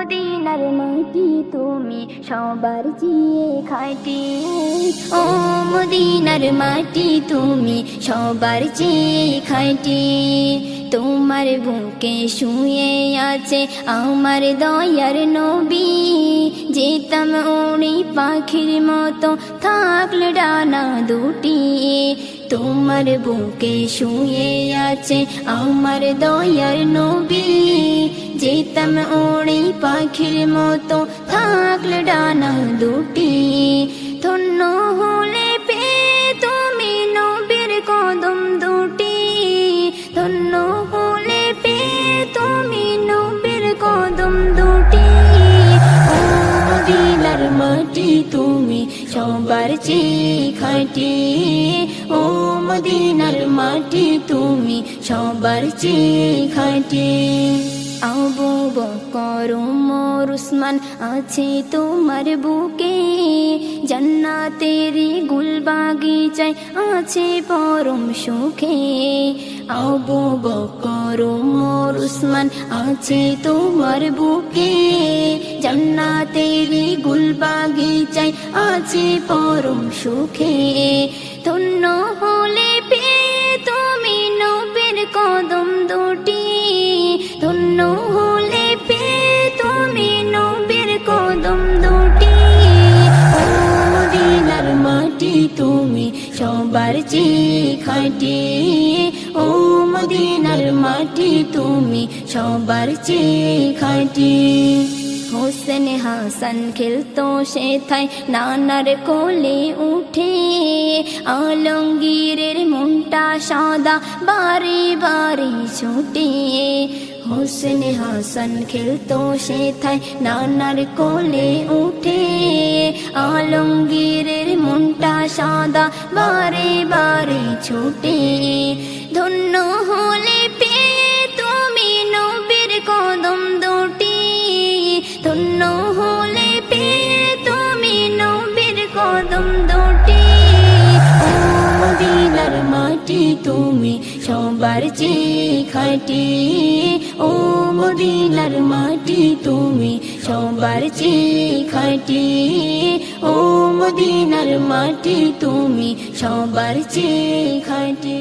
মদিনার মাটি তুমি সবার চেয়ে খাঁটি। ও মদিনার মাটি তুমি সবার চেয়ে খাঁটি। তোমার বুকে শুয়ে আছে আমার দয়ার নবী, যেতাম উড়ি পাখির মতো থাকলে ডানা দুটি। তোমার বুকে শুয়ে আছে আমার দয়ার নবী, যেতাম উড়ি পাখির মতো থাকলে ডানা দুটি। ধন্য হলে পেয়ে তুমি নবীর কদম দুটি, ধন্য হলে পেয়ে তুমি নবীর কদম দুটি। ও মদিনার মাটি তুমি সবার চেয়ে খাঁটি। ও মদিনার মাটি তুমি সবার চেয়ে খাঁটি। আবু বকর ওমর উসমান আছে তোমার বুকে, জান্নাতেরি গুল বাগিচায় আছে পরম সুখে। আবু বকর ওমর উসমান আছে তোমার বুকে, জান্নাতেরি গুল বাগিচায় আছে পরম সুখে। ধন্য হলে পেয়ে তুমি নবীর কদম দুটি, ধন্য হলে পেয়ে তুমি নবীর কদম দুটি। ও মদিনার মাটি তুমি সবার চেয়ে খাঁটি। ও মদিনার মাটি তুমি সবার চেয়ে খাঁটি। হোসেন হাসান খেলতো সেথায় নানার কোলে উঠে, আলমগীরের মনটা সাদা বারে বারে ছুটে। হোসেন হাসান খেলতো সেথায় নানার কোলে উঠে, আলমগীরের মনটা সাদা বারে বারে ছুটে। ধন্য হলে পেয়ে তুমি নবীর কদম দুটি, ধন্য হলে পেয়ে তুমি নবীর কদম দুটি। ও মদিনার মাটি তুমি সবার চেয়ে খাঁটি। ও মদিনার মাটি তুমি সবার চেয়ে খাঁটি। ও মদিনার মাটি তুমি সবার চেয়ে খাঁটি।